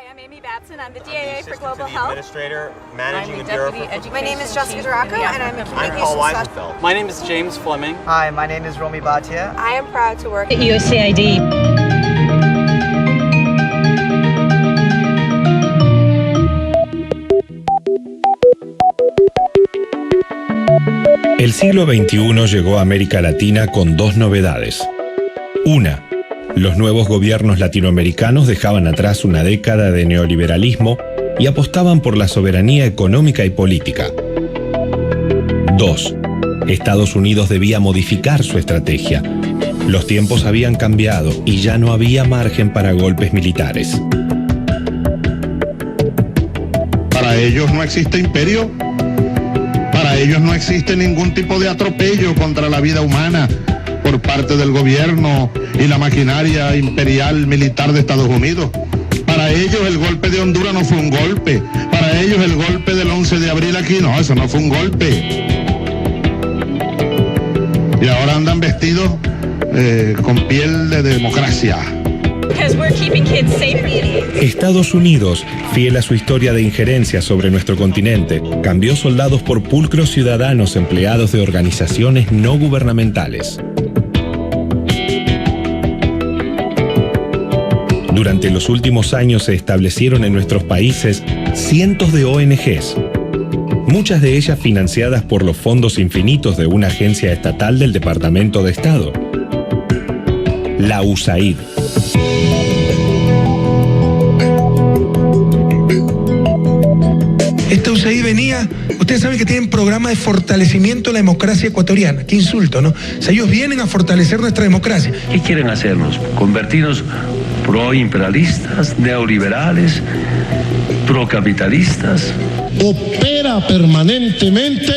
I'm Amy Batson. I'm the DAA for Global Health. Administrator, managing the Bureau for... My name is Jessica Duraco, and I'm a I'm Paul communications Weisenfeld. My name is James Fleming. Hi, my name is Romy Bhatia. I am proud to work at USAID. El siglo XXI llegó a América Latina con dos novedades. Una, los nuevos gobiernos latinoamericanos dejaban atrás una década de neoliberalismo y apostaban por la soberanía económica y política. Dos, Estados Unidos debía modificar su estrategia. Los tiempos habían cambiado y ya no había margen para golpes militares. Para ellos no existe imperio. Para ellos no existe ningún tipo de atropello contra la vida humana por parte del gobierno y la maquinaria imperial militar de Estados Unidos. Para ellos el golpe de Honduras no fue un golpe. Para ellos el golpe del 11 de abril aquí no, eso no fue un golpe. Y ahora andan vestidos con piel de democracia. Estados Unidos, fiel a su historia de injerencia sobre nuestro continente, cambió soldados por pulcros ciudadanos empleados de organizaciones no gubernamentales. Durante los últimos años se establecieron en nuestros países cientos de ONGs, muchas de ellas financiadas por los fondos infinitos de una agencia estatal del Departamento de Estado, la USAID. Esta USAID venía, ustedes saben que tienen programa de fortalecimiento de la democracia ecuatoriana. Qué insulto, ¿no? O sea, ellos vienen a fortalecer nuestra democracia. ¿Qué quieren hacernos? ¿Convertirnos proimperialistas, neoliberales, procapitalistas? Opera permanentemente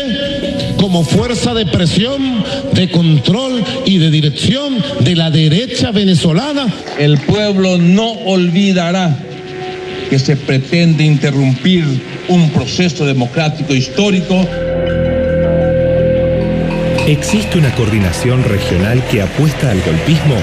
como fuerza de presión, de control y de dirección de la derecha venezolana. El pueblo no olvidará que se pretende interrumpir un proceso democrático histórico. ¿Existe una coordinación regional que apuesta al golpismo?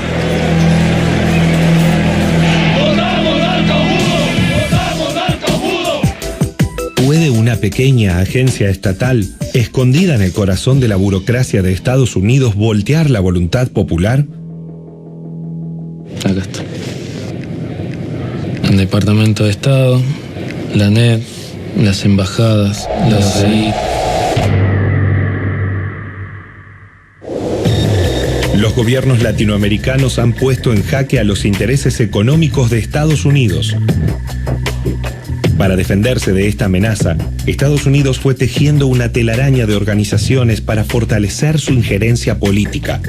¿Puede una pequeña agencia estatal, escondida en el corazón de la burocracia de Estados Unidos, voltear la voluntad popular? Acá está. El Departamento de Estado, la NED, las embajadas, la USAID. Los gobiernos latinoamericanos han puesto en jaque a los intereses económicos de Estados Unidos. Para defenderse de esta amenaza, Estados Unidos fue tejiendo una telaraña de organizaciones para fortalecer su injerencia política.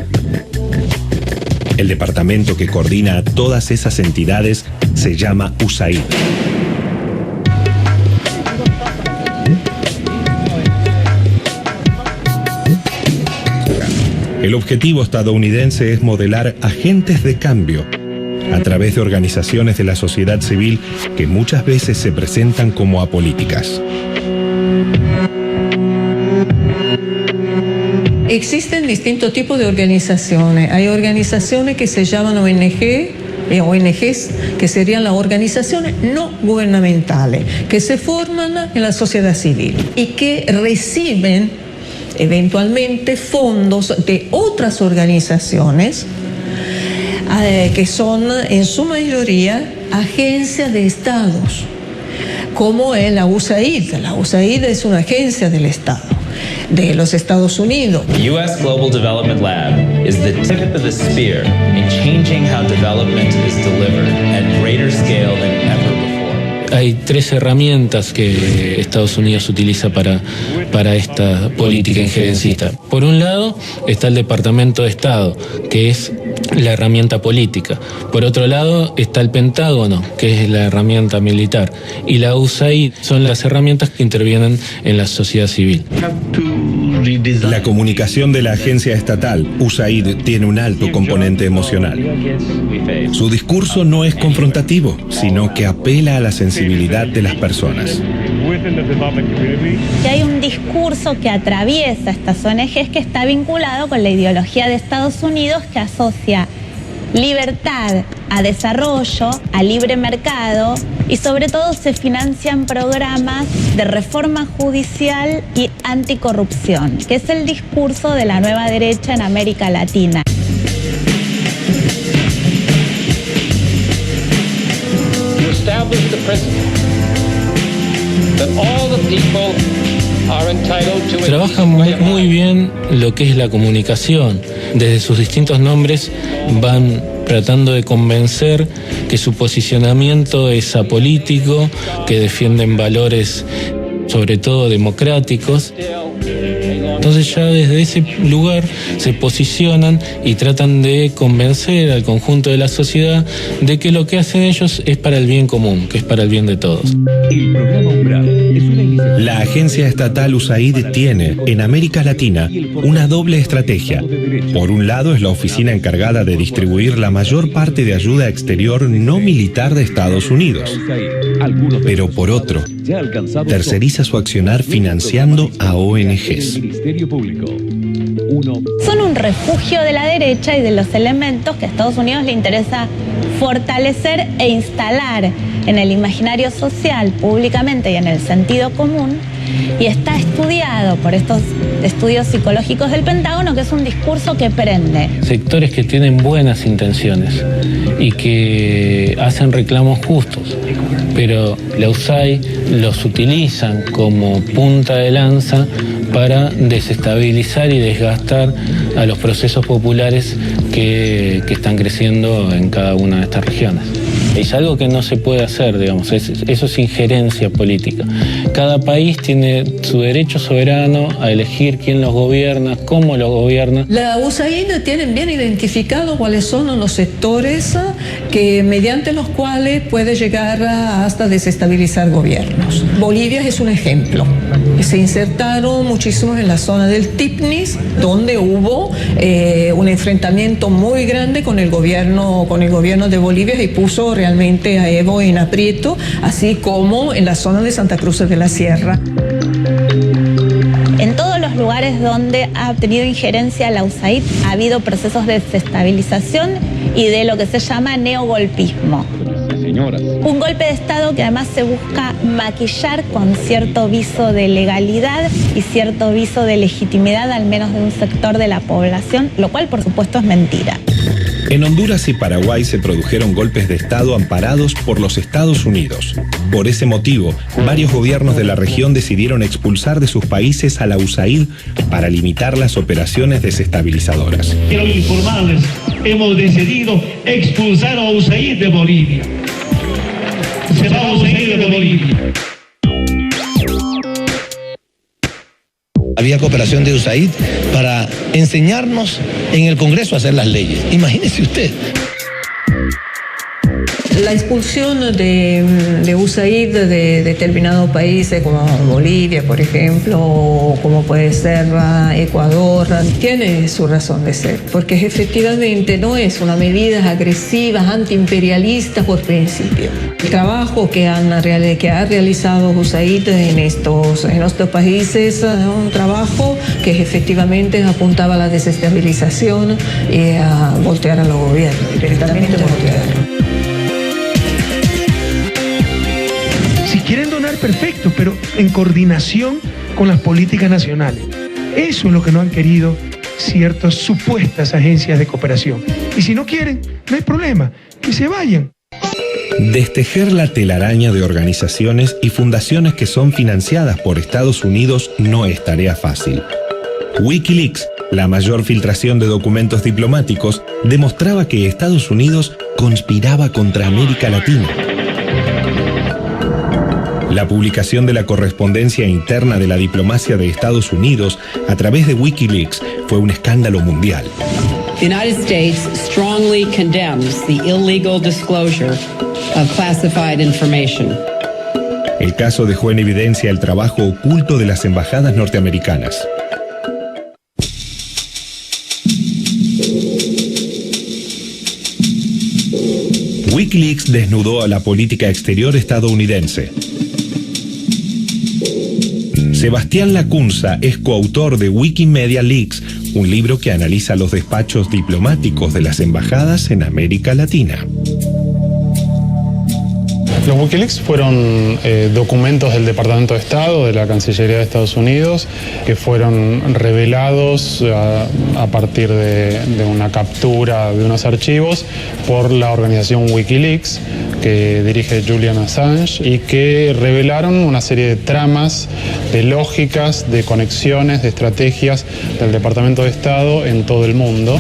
El departamento que coordina a todas esas entidades se llama USAID. El objetivo estadounidense es modelar agentes de cambio a través de organizaciones de la sociedad civil que muchas veces se presentan como apolíticas. Existen distintos tipos de organizaciones. Hay organizaciones que se llaman ONGs, que serían las organizaciones no gubernamentales, que se forman en la sociedad civil y que reciben eventualmente fondos de otras organizaciones que son en su mayoría agencias de estados, como es la USAID. La USAID es una agencia del Estado, de los Estados Unidos. U.S. Global Development Lab is the tip of the spear in changing how development is delivered at greater scale than ever before. Hay tres herramientas que Estados Unidos utiliza para esta política injerencista. Por un lado está el Departamento de Estado, que es la herramienta política. Por otro lado está el Pentágono, que es la herramienta militar. Y la USAID son las herramientas que intervienen en la sociedad civil. La comunicación de la agencia estatal, USAID, tiene un alto componente emocional. Su discurso no es confrontativo, sino que apela a la sensibilidad de las personas. Y hay un discurso que atraviesa estas ONGs que está vinculado con la ideología de Estados Unidos, que asocia libertad a desarrollo, a libre mercado y sobre todo se financian programas de reforma judicial y anticorrupción, que es el discurso de la nueva derecha en América Latina. Trabajan muy bien lo que es la comunicación. Desde sus distintos nombres van tratando de convencer que su posicionamiento es apolítico, que defienden valores sobre todo democráticos. Entonces ya desde ese lugar se posicionan y tratan de convencer al conjunto de la sociedad de que lo que hacen ellos es para el bien común, que es para el bien de todos. La agencia estatal USAID tiene, en América Latina, una doble estrategia. Por un lado es la oficina encargada de distribuir la mayor parte de ayuda exterior no militar de Estados Unidos. Pero por otro, terceriza su accionar financiando a ONGs. Son un refugio de la derecha y de los elementos que a Estados Unidos le interesa fortalecer e instalar en el imaginario social, públicamente y en el sentido común, y está estudiado por estos estudios psicológicos del Pentágono, que es un discurso que prende. Sectores que tienen buenas intenciones y que hacen reclamos justos, pero la USAID los utilizan como punta de lanza para desestabilizar y desgastar a los procesos populares que están creciendo en cada una de estas regiones. Es algo que no se puede hacer, digamos, eso es injerencia política. Cada país tiene su derecho soberano a elegir quién los gobierna, cómo los gobierna. La USAID tiene bien identificado cuáles son los sectores que mediante los cuales puede llegar hasta desestabilizar gobiernos. Bolivia es un ejemplo. Se insertaron muchísimos en la zona del Tipnis, donde hubo un enfrentamiento muy grande con el gobierno de Bolivia y puso realmente a Evo en aprieto, así como en la zona de Santa Cruz de la Sierra. En todos los lugares donde ha tenido injerencia la USAID ha habido procesos de desestabilización y de lo que se llama neogolpismo. Un golpe de Estado que además se busca maquillar con cierto viso de legalidad y cierto viso de legitimidad, al menos de un sector de la población, lo cual por supuesto es mentira. En Honduras y Paraguay se produjeron golpes de Estado amparados por los Estados Unidos. Por ese motivo, varios gobiernos de la región decidieron expulsar de sus países a la USAID para limitar las operaciones desestabilizadoras. Quiero informarles, hemos decidido expulsar a USAID de Bolivia. Se va a USAID de Bolivia. Había cooperación de USAID para enseñarnos en el Congreso a hacer las leyes. Imagínese usted. La expulsión de USAID de determinados países como Bolivia, por ejemplo, o como puede ser Ecuador, tiene su razón de ser, porque efectivamente no es una medida agresiva, antiimperialista por principio. El trabajo que ha realizado USAID en estos países es un trabajo que efectivamente apuntaba a la desestabilización y a voltear a los gobiernos, directamente voltear. Si quieren donar, perfecto, pero en coordinación con las políticas nacionales. Eso es lo que no han querido ciertas supuestas agencias de cooperación. Y si no quieren, no hay problema, que se vayan. Destejer la telaraña de organizaciones y fundaciones que son financiadas por Estados Unidos no es tarea fácil. Wikileaks, la mayor filtración de documentos diplomáticos, demostraba que Estados Unidos conspiraba contra América Latina. La publicación de la correspondencia interna de la diplomacia de Estados Unidos a través de Wikileaks fue un escándalo mundial. The United States strongly condemns the illegal disclosure of classified information. El caso dejó en evidencia el trabajo oculto de las embajadas norteamericanas. Wikileaks desnudó a la política exterior estadounidense. Sebastián Lacunza es coautor de Wikimedia Leaks, un libro que analiza los despachos diplomáticos de las embajadas en América Latina. Los Wikileaks fueron documentos del Departamento de Estado, de la Cancillería de Estados Unidos, que fueron revelados a partir de una captura de unos archivos por la organización Wikileaks, que dirige Julian Assange, y que revelaron una serie de tramas, de lógicas, de conexiones, de estrategias del Departamento de Estado en todo el mundo.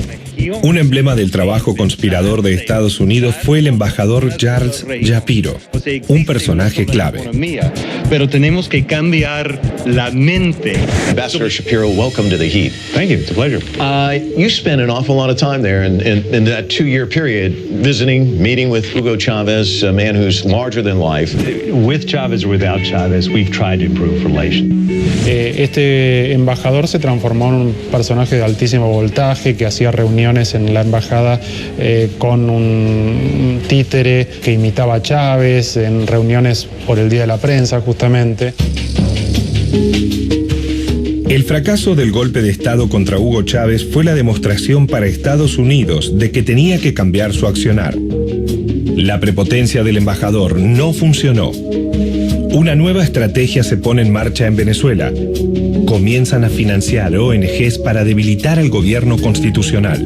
Un emblema del trabajo conspirador de Estados Unidos fue el embajador Charles Shapiro, un personaje clave. Pero tenemos que cambiar la mente. Ambassador Shapiro, welcome to the Heat. Thank you. It's a pleasure. You spent an awful lot of time there in that 2-year period, visiting, meeting with Hugo Chavez, a man who's larger than life. With Chavez or without Chavez, we've tried to improve relations. Este embajador se transformó en un personaje de altísimo voltaje que hacía reuniones en la embajada con un títere que imitaba a Chávez, en reuniones por el Día de la Prensa, justamente. El fracaso del golpe de Estado contra Hugo Chávez fue la demostración para Estados Unidos de que tenía que cambiar su accionar. La prepotencia del embajador no funcionó. Una nueva estrategia se pone en marcha en Venezuela. Comienzan a financiar ONGs para debilitar al gobierno constitucional.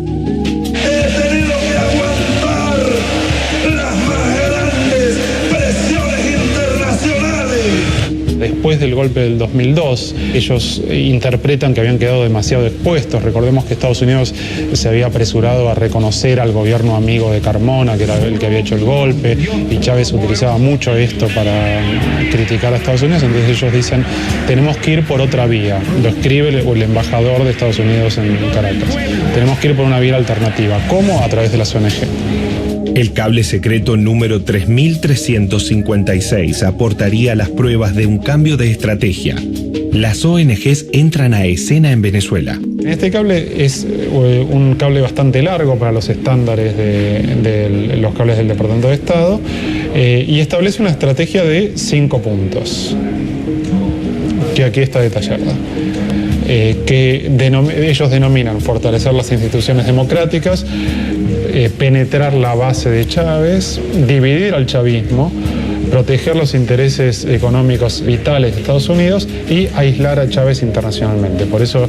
Después del golpe del 2002, ellos interpretan que habían quedado demasiado expuestos. Recordemos que Estados Unidos se había apresurado a reconocer al gobierno amigo de Carmona, que era el que había hecho el golpe, y Chávez utilizaba mucho esto para criticar a Estados Unidos. Entonces ellos dicen, tenemos que ir por otra vía. Lo escribe el embajador de Estados Unidos en Caracas. Tenemos que ir por una vía alternativa. ¿Cómo? A través de las ONG. El cable secreto número 3356 aportaría las pruebas de un cambio de estrategia. Las ONGs entran a escena en Venezuela. Este cable es un cable bastante largo para los estándares de los cables del Departamento de Estado y establece una estrategia de 5 puntos, que aquí está detallada. Que ellos denominan fortalecer las instituciones democráticas, penetrar la base de Chávez, dividir al chavismo, proteger los intereses económicos vitales de Estados Unidos y aislar a Chávez internacionalmente. Por eso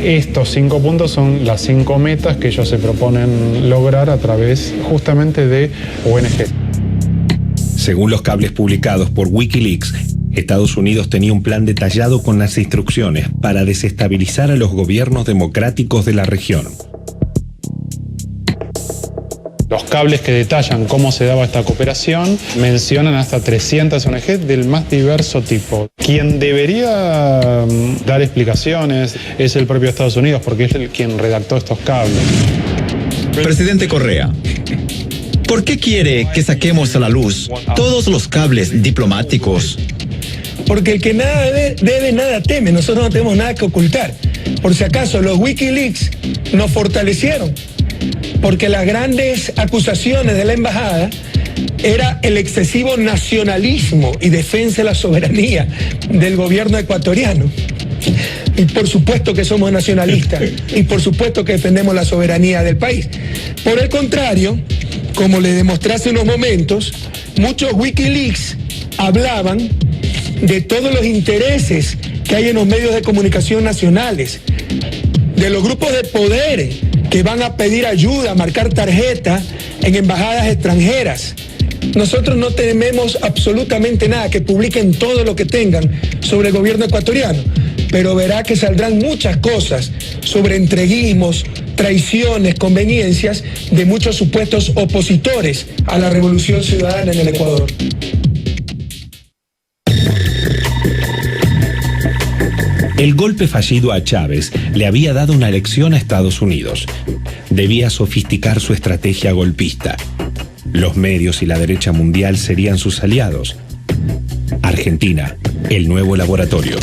estos 5 puntos son las 5 metas que ellos se proponen lograr a través justamente de ONG. Según los cables publicados por Wikileaks, Estados Unidos tenía un plan detallado con las instrucciones para desestabilizar a los gobiernos democráticos de la región. Los cables que detallan cómo se daba esta cooperación mencionan hasta 300 ONG del más diverso tipo. Quien debería dar explicaciones es el propio Estados Unidos, porque es quien redactó estos cables. Presidente Correa, ¿por qué quiere que saquemos a la luz todos los cables diplomáticos? Porque el que nada debe, nada teme. Nosotros no tenemos nada que ocultar. Por si acaso, los Wikileaks nos fortalecieron. Porque las grandes acusaciones de la embajada era el excesivo nacionalismo y defensa de la soberanía del gobierno ecuatoriano. Y por supuesto que somos nacionalistas y por supuesto que defendemos la soberanía del país. Por el contrario, como le demostré hace unos momentos, muchos Wikileaks hablaban de todos los intereses que hay en los medios de comunicación nacionales, de los grupos de poder que van a pedir ayuda, a marcar tarjeta en embajadas extranjeras. Nosotros no tememos absolutamente nada, que publiquen todo lo que tengan sobre el gobierno ecuatoriano, pero verá que saldrán muchas cosas sobre entreguismos, traiciones, conveniencias de muchos supuestos opositores a la revolución ciudadana en el Ecuador. El golpe fallido a Chávez le había dado una lección a Estados Unidos. Debía sofisticar su estrategia golpista. Los medios y la derecha mundial serían sus aliados. Argentina, el nuevo laboratorio.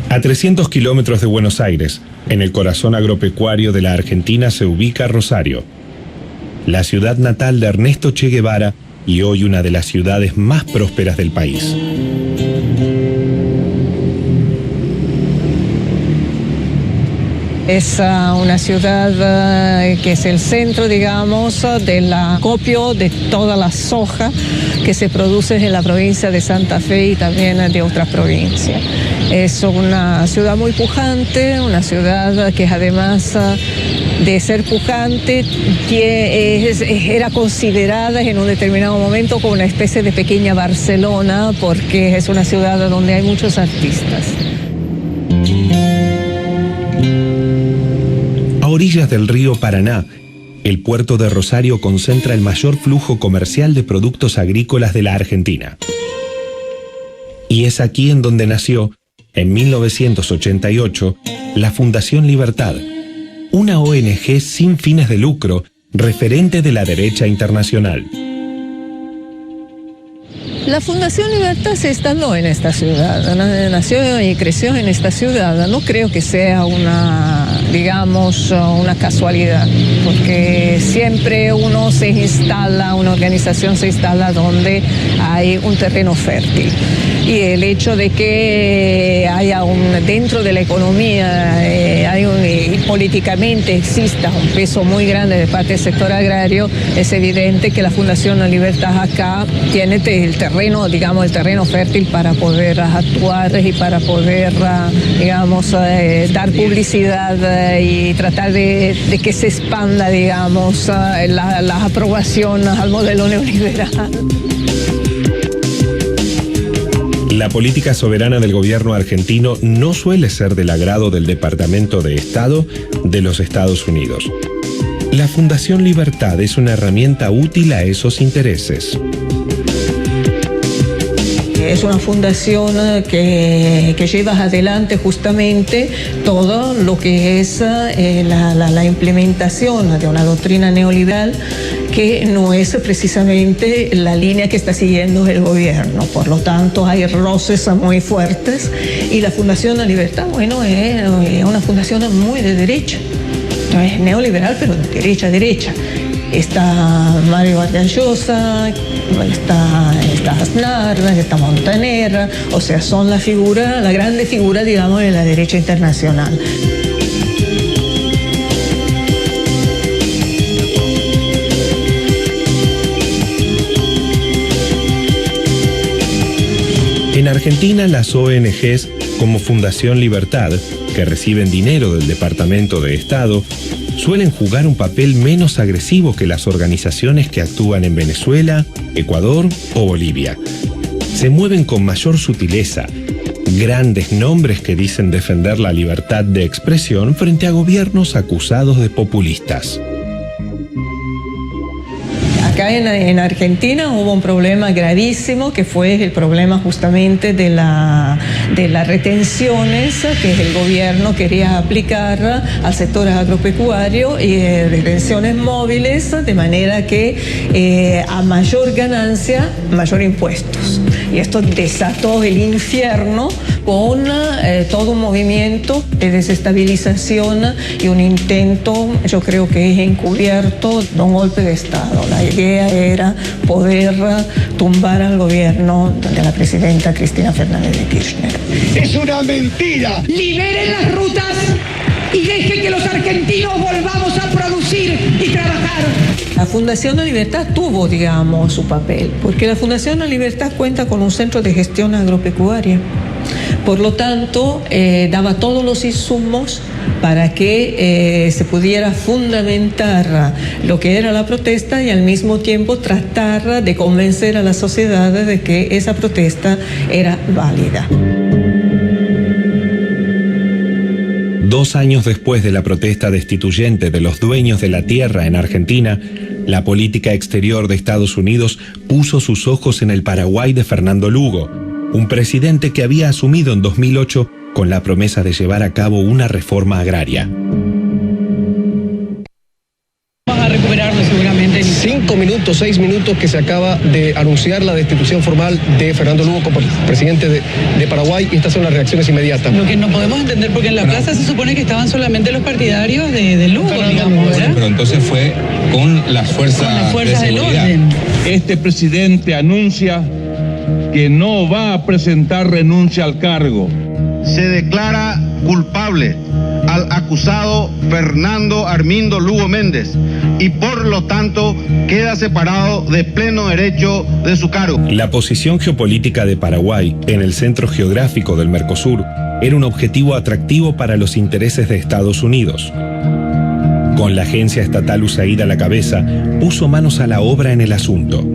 A 300 kilómetros de Buenos Aires, en el corazón agropecuario de la Argentina, se ubica Rosario. la ciudad natal de Ernesto Che Guevara y hoy una de las ciudades más prósperas del país. Es una ciudad que es el centro, digamos, del acopio de toda la soja que se produce en la provincia de Santa Fe y también de otras provincias. Es una ciudad muy pujante, una ciudad que además de ser pujante era considerada en un determinado momento como una especie de pequeña Barcelona, porque es una ciudad donde hay muchos artistas. A orillas del río Paraná, el puerto de Rosario concentra el mayor flujo comercial de productos agrícolas de la Argentina. Y es aquí en donde nació, en 1988, la Fundación Libertad, una ONG sin fines de lucro, referente de la derecha internacional. La Fundación Libertad se instaló en esta ciudad, nació y creció en esta ciudad. No creo que sea una casualidad, porque siempre una organización se instala donde hay un terreno fértil. Y el hecho de que haya dentro de la economía y políticamente exista un peso muy grande de parte del sector agrario, es evidente que la Fundación Libertad acá tiene el terreno fértil para poder actuar y para poder, dar publicidad y tratar de que se expanda, la aprobación al modelo neoliberal. La política soberana del gobierno argentino no suele ser del agrado del Departamento de Estado de los Estados Unidos. La Fundación Libertad es una herramienta útil a esos intereses. Es una fundación que lleva adelante justamente todo lo que es la implementación de una doctrina neoliberal que no es precisamente la línea que está siguiendo el gobierno. Por lo tanto, hay roces muy fuertes y la Fundación Libertad, es una fundación muy de derecha. No es neoliberal, pero de derecha. Está Mario Vargas Llosa, está Aznar, está Montaner, o sea, son la grande figura, de la derecha internacional. En Argentina, las ONGs como Fundación Libertad, que reciben dinero del Departamento de Estado, suelen jugar un papel menos agresivo que las organizaciones que actúan en Venezuela, Ecuador o Bolivia. Se mueven con mayor sutileza, grandes nombres que dicen defender la libertad de expresión frente a gobiernos acusados de populistas. Acá en Argentina hubo un problema gravísimo que fue el problema justamente de las retenciones que el gobierno quería aplicar al sector agropecuario y retenciones móviles, de manera que a mayor ganancia, mayor impuestos. Y esto desató el infierno con todo un movimiento de desestabilización y un intento, yo creo que es encubierto, de un golpe de Estado. La idea era poder tumbar al gobierno de la presidenta Cristina Fernández de Kirchner. ¡Es una mentira! Liberen las rutas y dejen que los argentinos volvamos a producir y trabajar. La Fundación Libertad tuvo, su papel, porque la Fundación Libertad cuenta con un centro de gestión agropecuaria. Por lo tanto, daba todos los insumos para que se pudiera fundamentar lo que era la protesta y al mismo tiempo tratar de convencer a la sociedad de que esa protesta era válida. 2 años después de la protesta destituyente de los dueños de la tierra en Argentina, la política exterior de Estados Unidos puso sus ojos en el Paraguay de Fernando Lugo, un presidente que había asumido en 2008 con la promesa de llevar a cabo una reforma agraria. Vamos a recuperarlo seguramente. técnica. 5 minutos, 6 minutos que se acaba de anunciar la destitución formal de Fernando Lugo como presidente de Paraguay, y estas son las reacciones inmediatas. Lo que no podemos entender, porque en la plaza se supone que estaban solamente los partidarios de Lugo, digamos, ¿verdad? Pero entonces fue con las fuerzas de del seguridad. orden. Este presidente anuncia que no va a presentar renuncia al cargo. Se declara culpable al acusado Fernando Armindo Lugo Méndez y por lo tanto queda separado de pleno derecho de su cargo. La posición geopolítica de Paraguay en el centro geográfico del Mercosur era un objetivo atractivo para los intereses de Estados Unidos. Con la agencia estatal USAID a la cabeza, puso manos a la obra en el asunto.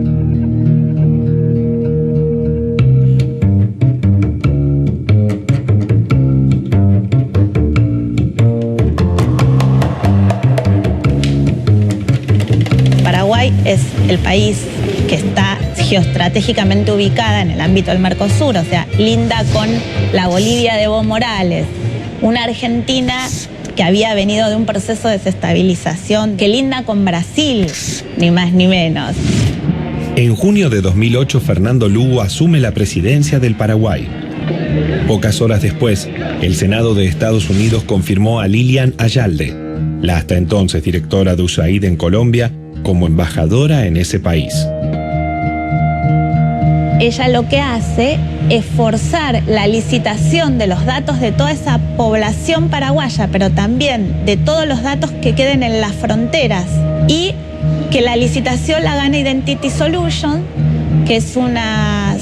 Paraguay es el país que está geoestratégicamente ubicada en el ámbito del Mercosur, o sea, linda con la Bolivia de Evo Morales, una Argentina que había venido de un proceso de desestabilización, que linda con Brasil, ni más ni menos. En junio de 2008, Fernando Lugo asume la presidencia del Paraguay. Pocas horas después, el Senado de Estados Unidos confirmó a Lilian Ayalde, la hasta entonces directora de USAID en Colombia, como embajadora en ese país. Ella lo que hace es forzar la licitación de los datos de toda esa población paraguaya, pero también de todos los datos que queden en las fronteras, y que la licitación la gana Identity Solutions, que es una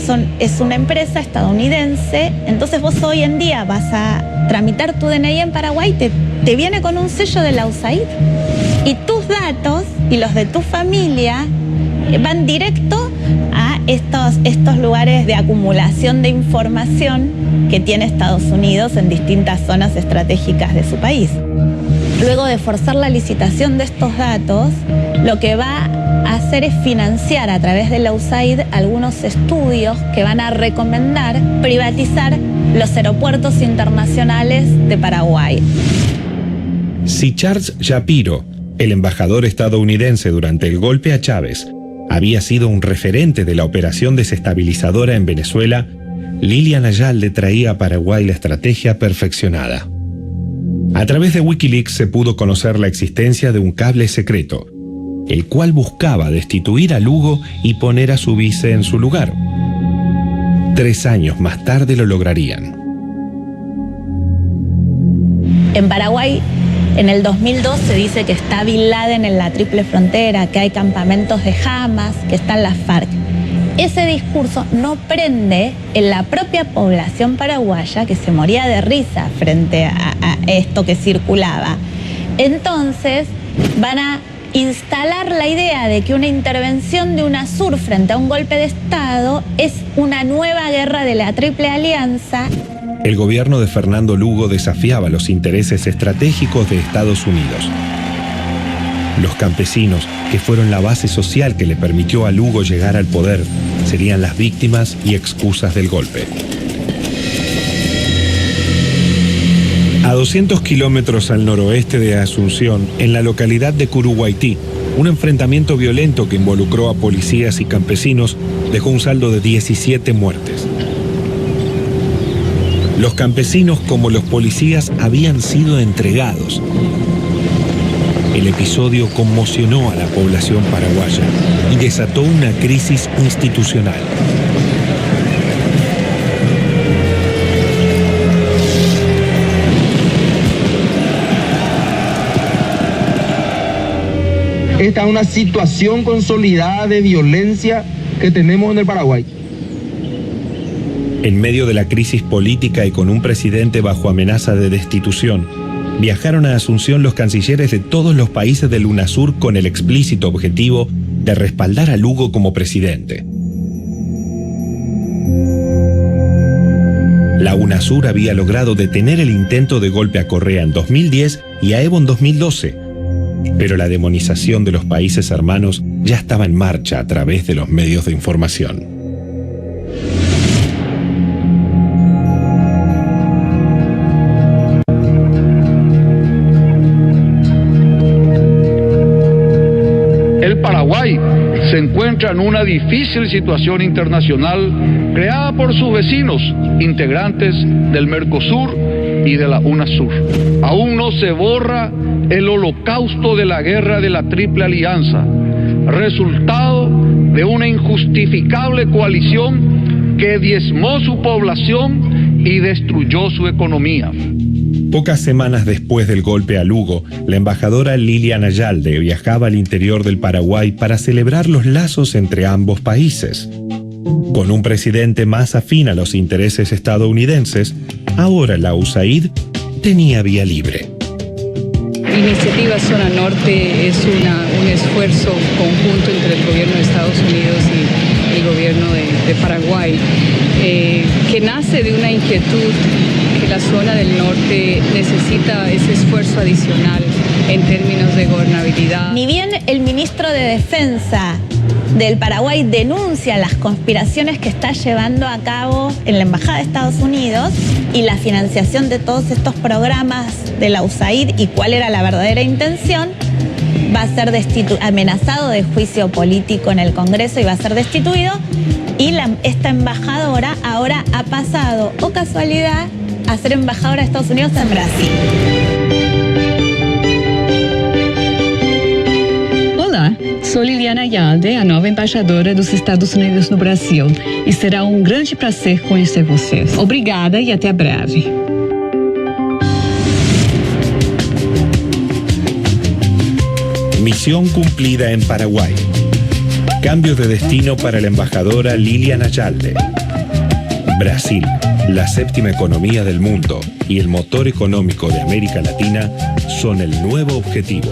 empresa estadounidense. Entonces vos hoy en día vas a tramitar tu DNI en Paraguay, te viene con un sello de la USAID, y tus datos y los de tu familia van directo a estos lugares de acumulación de información que tiene Estados Unidos en distintas zonas estratégicas de su país. Luego de forzar la licitación de estos datos, lo que va a hacer es financiar a través de la USAID algunos estudios que van a recomendar privatizar los aeropuertos internacionales de Paraguay. Si Charles Shapiro, el embajador estadounidense durante el golpe a Chávez, había sido un referente de la operación desestabilizadora en Venezuela, Lilian Ayalde traía a Paraguay la estrategia perfeccionada. A través de Wikileaks se pudo conocer la existencia de un cable secreto, el cual buscaba destituir a Lugo y poner a su vice en su lugar. 3 años más tarde lo lograrían. En Paraguay, en el 2002 se dice que está Bin Laden en la triple frontera, que hay campamentos de Hamas, que están las FARC. Ese discurso no prende en la propia población paraguaya, que se moría de risa frente a esto que circulaba. Entonces van a instalar la idea de que una intervención de UNASUR frente a un golpe de Estado es una nueva guerra de la Triple Alianza. El gobierno de Fernando Lugo desafiaba los intereses estratégicos de Estados Unidos. Los campesinos, que fueron la base social que le permitió a Lugo llegar al poder, serían las víctimas y excusas del golpe. A 200 kilómetros al noroeste de Asunción, en la localidad de Curuguaití, un enfrentamiento violento que involucró a policías y campesinos dejó un saldo de 17 muertes. Los campesinos, como los policías, habían sido entregados. El episodio conmocionó a la población paraguaya y desató una crisis institucional. Esta es una situación consolidada de violencia que tenemos en el Paraguay. En medio de la crisis política y con un presidente bajo amenaza de destitución, viajaron a Asunción los cancilleres de todos los países del UNASUR con el explícito objetivo de respaldar a Lugo como presidente. La UNASUR había logrado detener el intento de golpe a Correa en 2010 y a Evo en 2012, pero la demonización de los países hermanos ya estaba en marcha a través de los medios de información. Paraguay se encuentra en una difícil situación internacional creada por sus vecinos, integrantes del Mercosur y de la UNASUR. Aún no se borra el holocausto de la guerra de la Triple Alianza, resultado de una injustificable coalición que diezmó su población y destruyó su economía. Pocas semanas después del golpe a Lugo, la embajadora Lilian Ayalde viajaba al interior del Paraguay para celebrar los lazos entre ambos países. Con un presidente más afín a los intereses estadounidenses, ahora la USAID tenía vía libre. Iniciativa Zona Norte es un esfuerzo conjunto entre el gobierno de Estados Unidos y el gobierno de Paraguay, que nace de una inquietud que la zona del norte necesita ese esfuerzo adicional en términos de gobernabilidad. Ni bien el ministro de Defensa del Paraguay denuncia las conspiraciones que está llevando a cabo en la Embajada de Estados Unidos y la financiación de todos estos programas de la USAID y cuál era la verdadera intención, va a ser amenazado de juicio político en el Congreso y va a ser destituido. Y esta embajadora ahora ha pasado, o casualidad, a ser embajadora de Estados Unidos en Brasil. Olá, sou Liliana Ayalde, a nova embaixadora dos Estados Unidos no Brasil, e será grande prazer conhecer vocês. Obrigada e até breve. Misión cumplida en Paraguay. Cambio de destino para la embajadora Lilian Ayalde. Brasil, la séptima economía del mundo y el motor económico de América Latina, son el nuevo objetivo.